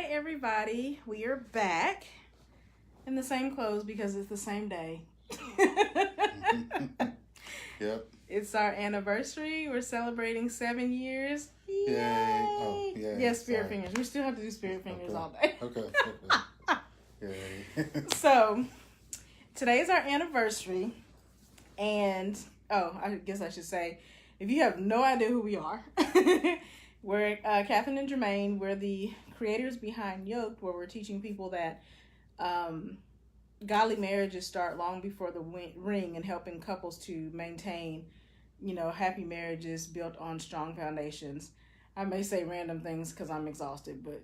everybody. We are back in the same clothes because it's the same day. Yep. It's our anniversary. We're celebrating 7 years. Yay! Yay. Oh, yay. Yes, spirit Sorry. fingers. We still have to do spirit fingers Okay. all day. Okay. Yay. So, today is our anniversary. And, I guess I should say, if you have no idea who we are, we're Catherine and Jermaine. We're the creators behind Yoked, where we're teaching people that godly marriages start long before the ring and helping couples to maintain, happy marriages built on strong foundations. I may say random things because I'm exhausted, but,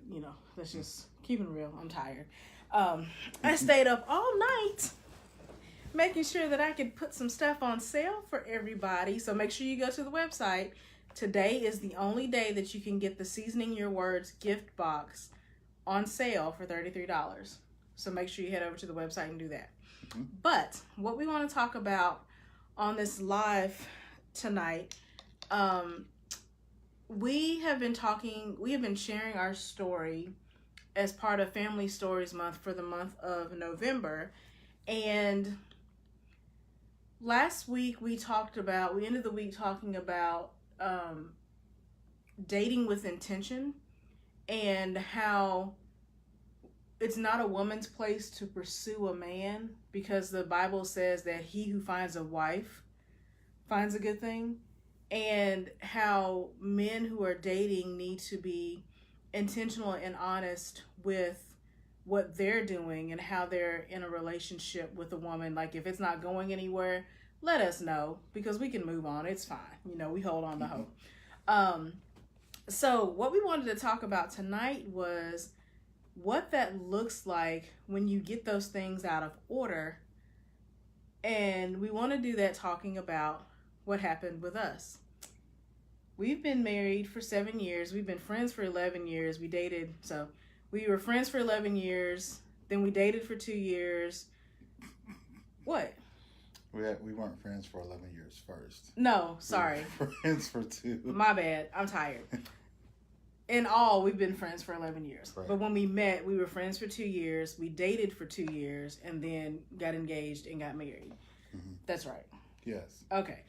let's just keep it real. I'm tired. I stayed up all night making sure that I could put some stuff on sale for everybody. So make sure you go to the website. Today is the only day that you can get the Seasoning Your Words gift box on sale for $33. So make sure you head over to the website and do that. Mm-hmm. But what we want to talk about on this live tonight, we have been sharing our story as part of Family Stories Month for the month of November. And last week we ended the week talking about dating with intention and how it's not a woman's place to pursue a man because the Bible says that he who finds a wife finds a good thing, and how men who are dating need to be intentional and honest with what they're doing and how they're in a relationship with a woman. Like, if it's not going anywhere, let us know because we can move on. It's fine. We hold on to hope. So what we wanted to talk about tonight was what that looks like when you get those things out of order. And we want to do that talking about what happened with us. We've been married for 7 years. We've been friends for 11 years. We were friends for 11 years. Then we dated for 2 years. What? We weren't friends for 11 years first. No, sorry. We were friends for 2. My bad. I'm tired. In all, we've been friends for 11 years. Right. But when we met, we were friends for 2 years. We dated for 2 years and then got engaged and got married. Mm-hmm. That's right. Yes. Okay.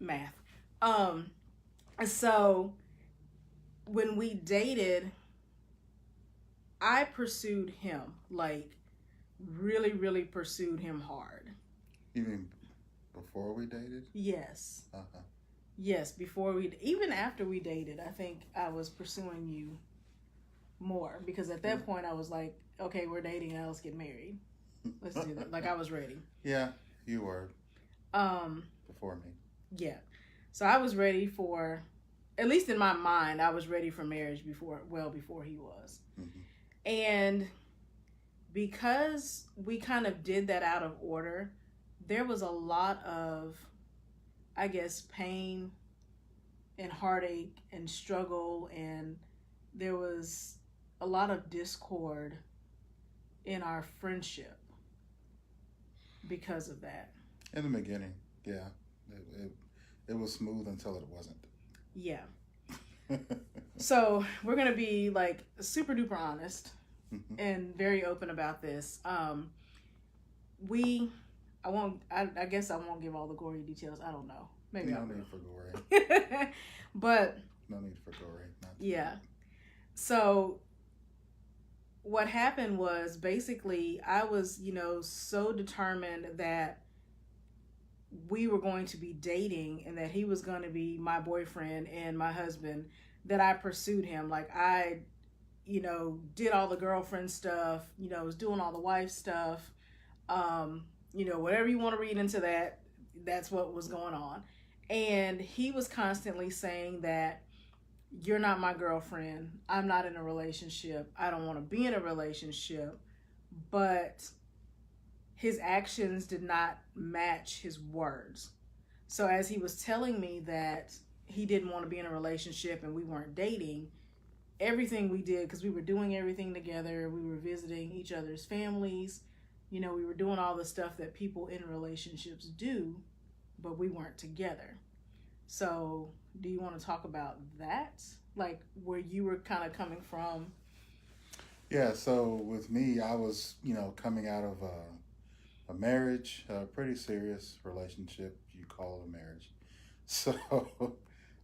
Math. So when we dated, I pursued him, like really, really pursued him hard. You mean before we dated? Yes. Uh-huh. Yes, even after we dated, I think I was pursuing you more because at that point I was like, okay, we're dating now, let's get married. Let's do that. Like, I was ready. Yeah, you were. Before me. Yeah. So I was ready for, at least in my mind, I was ready for marriage before he was. Mm-hmm. And because we kind of did that out of order, there was a lot of, I guess, pain and heartache and struggle, and there was a lot of discord in our friendship because of that. In the beginning, yeah. It was smooth until it wasn't. Yeah. So we're going to be like super duper honest and very open about this. I guess I won't give all the gory details. I don't know. Maybe no need for gory. But no need for gory. Yeah. So what happened was basically I was, so determined that we were going to be dating and that he was going to be my boyfriend and my husband that I pursued him. Like, I, did all the girlfriend stuff, was doing all the wife stuff. Whatever you want to read into that, that's what was going on. And he was constantly saying that you're not my girlfriend. I'm not in a relationship. I don't want to be in a relationship. But his actions did not match his words. So as he was telling me that he didn't want to be in a relationship and we weren't dating, everything we did, because we were doing everything together, we were visiting each other's families, we were doing all the stuff that people in relationships do, but we weren't together. So do you want to talk about that? Like, where you were kind of coming from Yeah, so with me, I was, coming out of a marriage, a pretty serious relationship. You call it a marriage. So,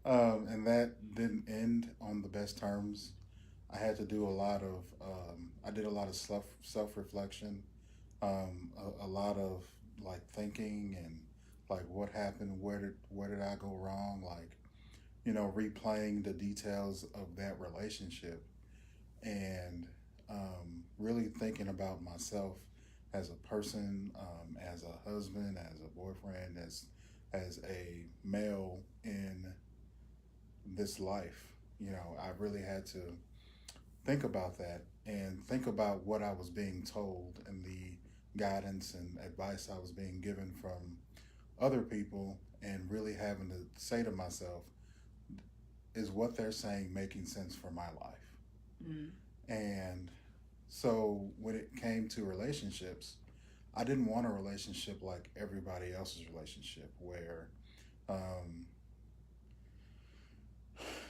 and that didn't end on the best terms. I had to do a lot of, I did a lot of self reflection, a lot of like thinking and like what happened, where did I go wrong, like replaying the details of that relationship and really thinking about myself as a person, as a husband, as a boyfriend, as a male in this life. I really had to think about that and think about what I was being told and the guidance and advice I was being given from other people, and really having to say to myself, is what they're saying making sense for my life? Mm. And so when it came to relationships, I didn't want a relationship like everybody else's relationship where, um,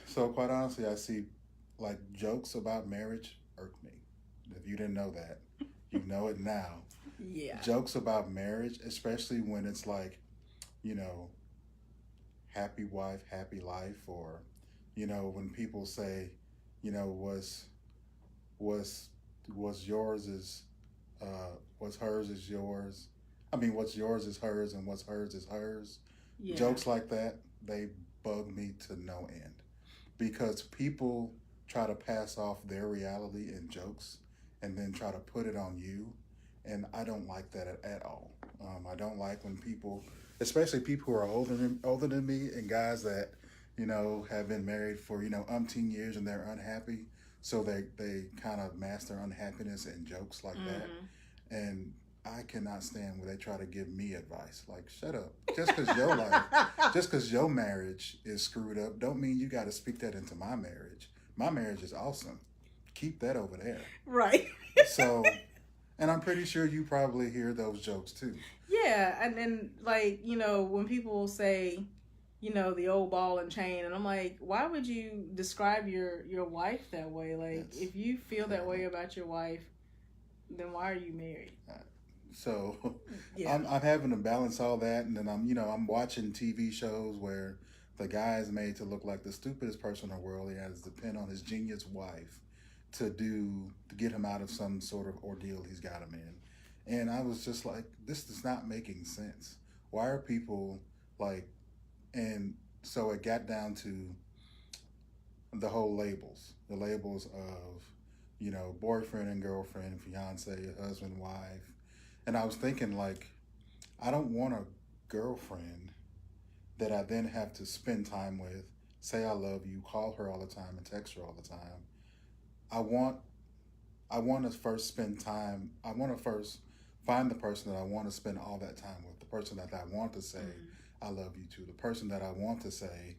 so quite honestly, I see like jokes about marriage irk me. If you didn't know that, you know it now. Yeah. Jokes about marriage, especially when it's like, you know, happy wife, happy life, or, when people say, was was what's yours is what's hers is yours. I mean, what's yours is hers, and what's hers is hers. Yeah. Jokes like that, they bug me to no end because people try to pass off their reality in jokes and then try to put it on you, and I don't like that at all. I don't like when people, especially people who are older than me, and guys that have been married for umpteen years and they're unhappy, so they kind of mask their unhappiness in jokes like that, Mm-hmm. and I cannot stand when they try to give me advice. Like, shut up. Just because your life, just because your marriage is screwed up, don't mean you got to speak that into my marriage. My marriage is awesome. Keep that over there. Right. So, and I'm pretty sure you probably hear those jokes too. Yeah, and then like when people say, the old ball and chain, and I'm like, why would you describe your wife that way? Like, That's if you feel that way terrible. about your wife, then why are you married? Uh, So, Yeah. I'm having to balance all that, and then I'm watching TV shows where the guy is made to look like the stupidest person in the world. He has to depend on his genius wife to get him out of some sort of ordeal he's got him in. And I was just like, this is not making sense. Why are people like, and so it got down to the whole the labels of, boyfriend and girlfriend, fiance, husband, wife. And I was thinking, like, I don't want a girlfriend that I then have to spend time with, say I love you, call her all the time, and text her all the time. I want I want to first spend time. I want to first find the person that I want to spend all that time with. The person that I want to say Mm-hmm. I love you to. The person that I want to say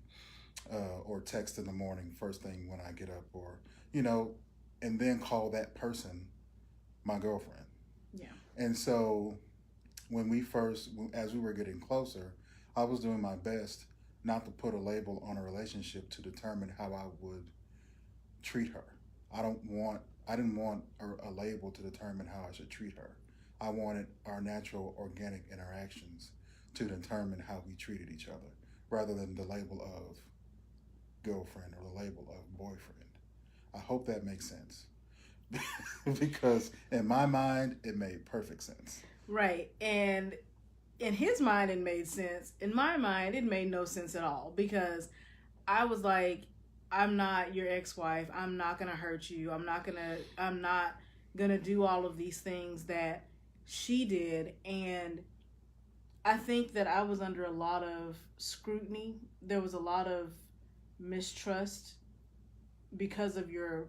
or text in the morning, first thing when I get up, or you know, and then call that person my girlfriend. Yeah. And so as we were getting closer, I was doing my best not to put a label on a relationship to determine how I would treat her. I didn't want a label to determine how I should treat her. I wanted our natural organic interactions to determine how we treated each other rather than the label of girlfriend or the label of boyfriend. I hope that makes sense. Because in my mind it made perfect sense. Right. And in his mind, it made sense. In my mind, it made no sense at all because I was like, I'm not your ex-wife. I'm not gonna hurt you. I'm not gonna do all of these things that she did. And I think that I was under a lot of scrutiny. There was a lot of mistrust because of your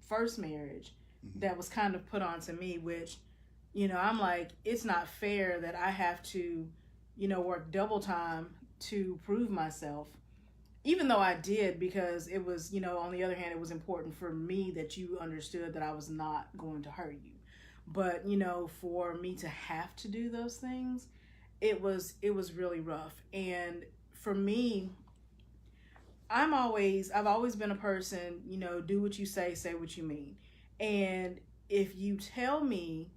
first marriage Mm-hmm. that was kind of put onto me, which, I'm like, it's not fair that I have to, work double time to prove myself. Even though I did, because it was, on the other hand, it was important for me that you understood that I was not going to hurt you. But, for me to have to do those things, it was really rough. And for me, I've always been a person, do what you say what you mean. And if you tell me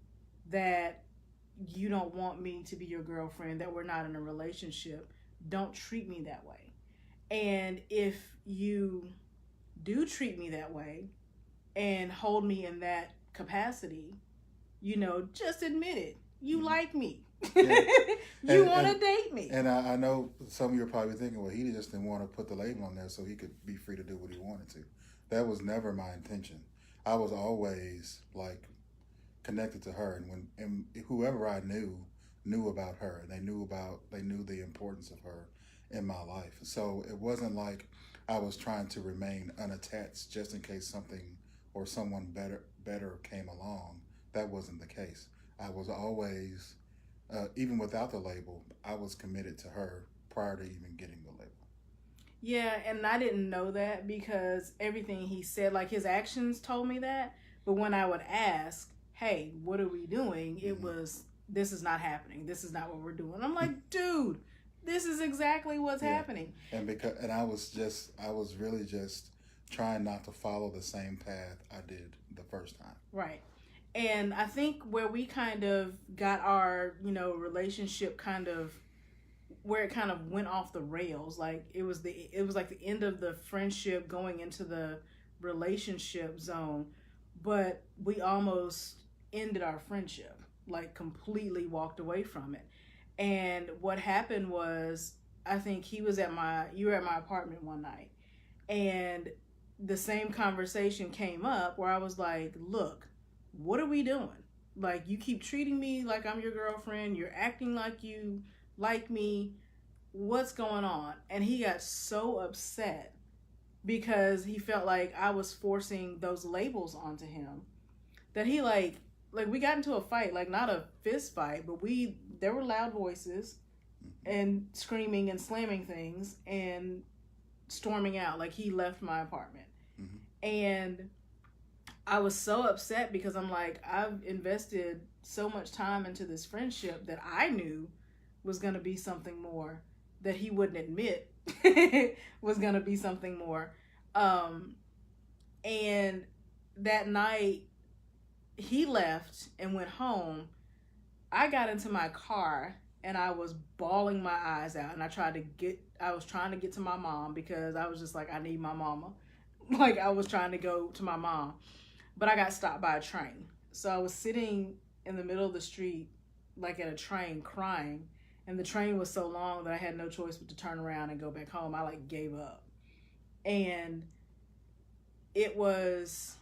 that you don't want me to be your girlfriend, that we're not in a relationship, don't treat me that way. And if you do treat me that way and hold me in that capacity, just admit it. You like me. Yeah. You want to date me. And I know some of you are probably thinking, well, he just didn't want to put the label on there so he could be free to do what he wanted to. That was never my intention. I was always like connected to her, and whoever I knew about her, and they knew the importance of her in my life. So it wasn't like I was trying to remain unattached just in case something or someone better came along. That wasn't the case. I was always, even without the label, I was committed to her prior to even getting the label. Yeah, and I didn't know that because everything he said, like his actions told me that. But when I would ask, hey, what are we doing? It was, this is not happening. This is not what we're doing. I'm like, dude, this is exactly what's happening. And I was really just trying not to follow the same path I did the first time. Right. And I think where we kind of got our, relationship kind of where it kind of went off the rails, like it was like the end of the friendship going into the relationship zone, but we almost ended our friendship, like completely walked away from it. And what happened was, I think you were at my apartment one night, and the same conversation came up where I was like, look, what are we doing? Like, you keep treating me like I'm your girlfriend. You're acting like you like me. What's going on? And he got so upset because he felt like I was forcing those labels onto him that he we got into a fight, like not a fist fight, but there were loud voices and screaming and slamming things and storming out. Like, he left my apartment. Mm-hmm. And I was so upset because I'm like, I've invested so much time into this friendship that I knew was going to be something more, that he wouldn't admit was going to be something more. And that night he left and went home. I got into my car and I was bawling my eyes out, and I was trying to get to my mom because I was just like, I need my mama. Like, I was trying to go to my mom, but I got stopped by a train. So I was sitting in the middle of the street, like at a train, crying. And the train was so long that I had no choice but to turn around and go back home. I gave up. And it was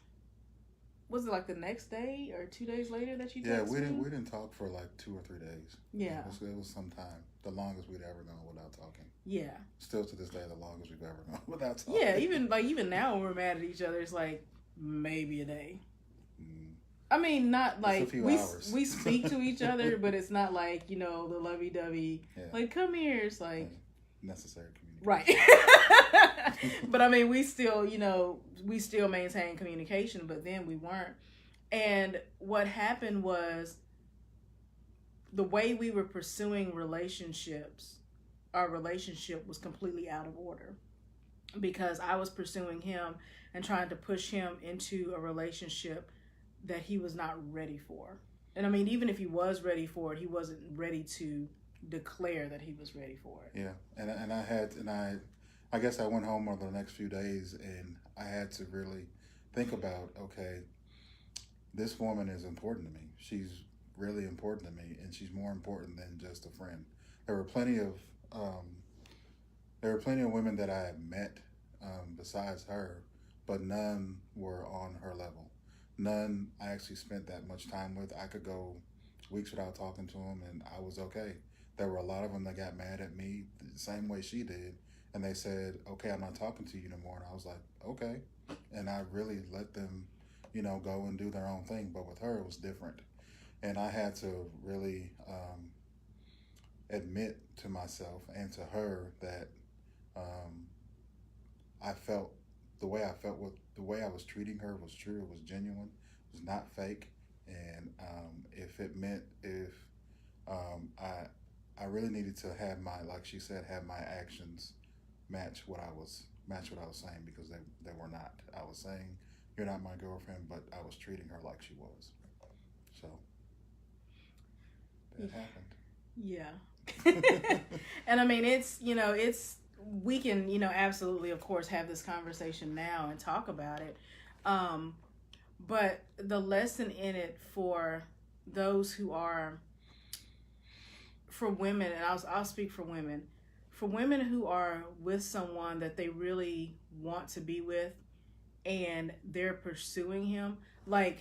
it like the next day or 2 days later that you texted me? We didn't talk for like 2 or 3 days. Yeah. It was some time. The longest we'd ever gone without talking. Yeah. Still to this day, the longest we've ever gone without talking. Yeah, even now when we're mad at each other, it's like maybe a day. I mean, not like we speak to each other, but it's not like, the lovey-dovey, like, come here. It's like necessary communication. Right. But I mean, we still maintain communication, but then we weren't. And what happened was, the way we were pursuing relationships, our relationship was completely out of order, because I was pursuing him and trying to push him into a relationship that he was not ready for. And I mean, even if he was ready for it, he wasn't ready to declare that he was ready for it. Yeah. And I guess I went home over the next few days, and I had to really think about, okay, this woman is important to me. She's really important to me, and she's more important than just a friend. There were plenty of women that I had met besides her, but none were on her level. None I actually spent that much time with. I could go weeks without talking to them, and I was okay. There were a lot of them that got mad at me the same way she did, and they said, okay, I'm not talking to you no more. And I was like, okay. And I really let them, go and do their own thing. But with her, it was different. And I had to really admit to myself and to her that I felt the way I felt with the way I was treating her was true. It was genuine. It was not fake. And if I really needed to have like she said, have my actions match what I was saying, because they were not. I was saying, you're not my girlfriend, but I was treating her like she was. So that Yeah. happened. And I mean, it's we can, absolutely, of course, have this conversation now and talk about it. Um, but the lesson in it for those who are, for women, and I'll speak for women who are with someone that they really want to be with and they're pursuing him, like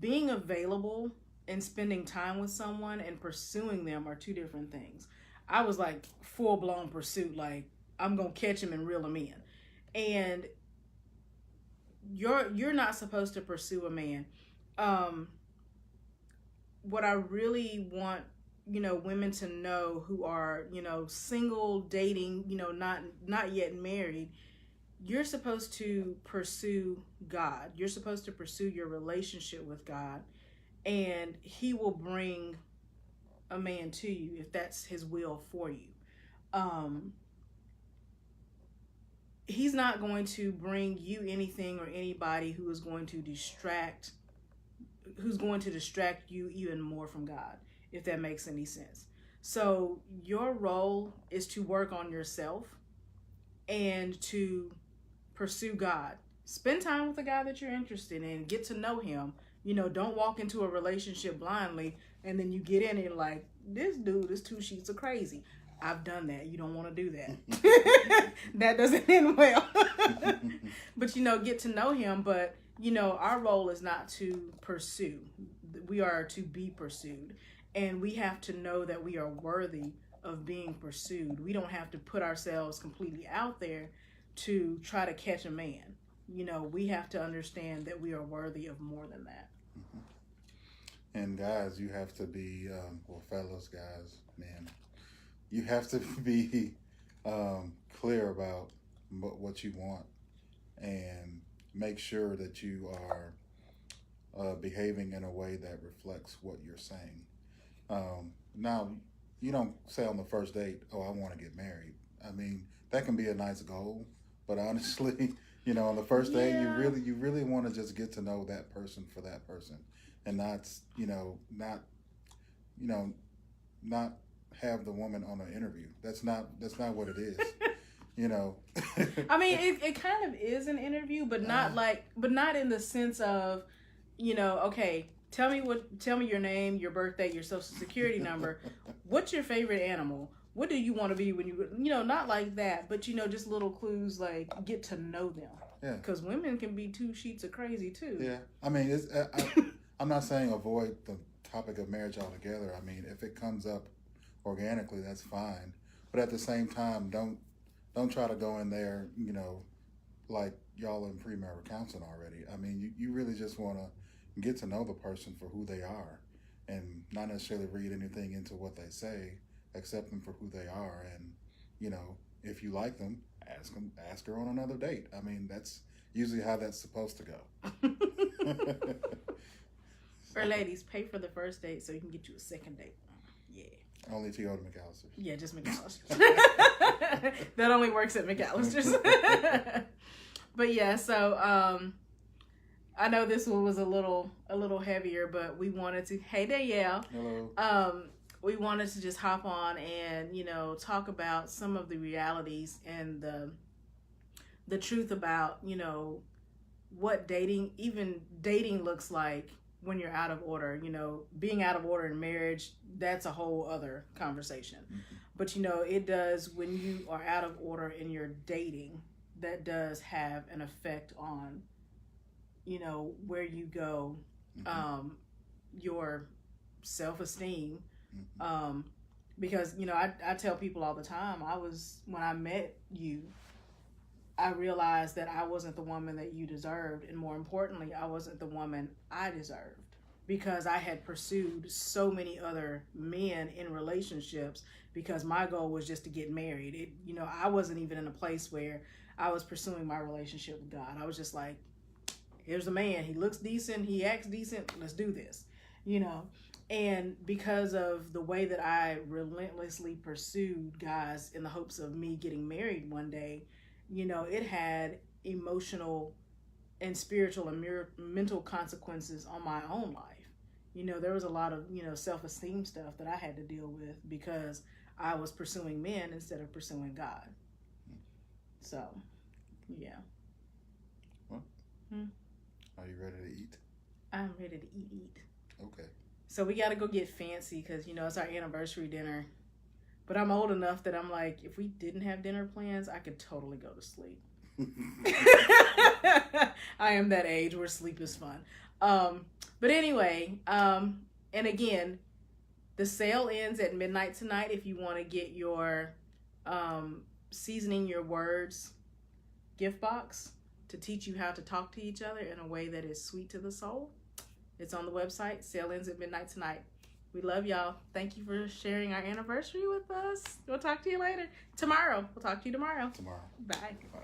being available and spending time with someone and pursuing them are two different things. I was like full blown pursuit, like I'm gonna catch him and reel him in. And you're not supposed to pursue a man. Um, what I really want, women to know who are, single, dating, not yet married, you're supposed to pursue God. You're supposed to pursue your relationship with God, and He will bring a man to you if that's His will for you. Um, he's not going to bring you anything or anybody who's going to distract you even more from God, if that makes any sense. So your role is to work on yourself and to pursue God. Spend time with the guy that you're interested in. Get to know him. Don't walk into a relationship blindly and then you get in it like, this dude is two sheets of crazy. I've done that. You don't want to do that. That doesn't end well. But, get to know him. But, our role is not to pursue. We are to be pursued. And we have to know that we are worthy of being pursued. We don't have to put ourselves completely out there to try to catch a man. We have to understand that we are worthy of more than that. And guys, you have to be, fellas, guys, man, you have to be clear about what you want and make sure that you are behaving in a way that reflects what you're saying. Now, you don't say on the first date, "Oh, I want to get married." I mean, that can be a nice goal, but honestly, on the first date, you really want to just get to know that person for that person, and not have the woman on an interview. That's not what it is. I mean, it kind of is an interview, but not in the sense of, okay, tell me your name, your birthday, your social security number. What's your favorite animal? What do you want to be when not like that, but just little clues, like get to know them. Yeah. Because women can be two sheets of crazy too. Yeah. I mean, I'm not saying avoid the topic of marriage altogether. I mean, if it comes up organically, that's fine. But at the same time, don't try to go in there, like y'all in premarital counseling already. I mean, you really just want to get to know the person for who they are and not necessarily read anything into what they say, accept them for who they are. And, if you like them, ask her on another date. I mean, that's usually how that's supposed to go. Or ladies, pay for the first date so you can get you a second date. Yeah. Only if you go to McAllister's. Yeah, just McAllister's. That only works at McAllister's. But yeah, so I know this one was a little heavier, but we wanted to. Hey, Danielle. Hello. We wanted to just hop on and talk about some of the realities and the truth about what dating looks like when you're out of order. Being out of order in marriage, that's a whole other conversation. Mm-hmm. But it does when you are out of order in your dating. That does have an effect on where you go, mm-hmm. Your self-esteem. Mm-hmm. Because I tell people all the time, when I met you, I realized that I wasn't the woman that you deserved, and more importantly, I wasn't the woman I deserved, because I had pursued so many other men in relationships because my goal was just to get married. I wasn't even in a place where I was pursuing my relationship with God. I was just like, here's a man, he looks decent, he acts decent, let's do this, And because of the way that I relentlessly pursued guys in the hopes of me getting married one day, it had emotional and spiritual and mental consequences on my own life. You know, there was a lot of, you know, self-esteem stuff that I had to deal with because I was pursuing men instead of pursuing God. So, yeah. Well, are you ready to eat? I'm ready to eat. Okay. So we got to go get fancy because, you know, it's our anniversary dinner. But I'm old enough that I'm like, if we didn't have dinner plans, I could totally go to sleep. I am that age where sleep is fun. But anyway, and again, the sale ends at midnight tonight if you want to get your Seasoning Your Words gift box to teach you how to talk to each other in a way that is sweet to the soul. It's on the website. Sale ends at midnight tonight. We love y'all. Thank you for sharing our anniversary with us. We'll talk to you later. Tomorrow. We'll talk to you tomorrow. Tomorrow. Bye. Bye.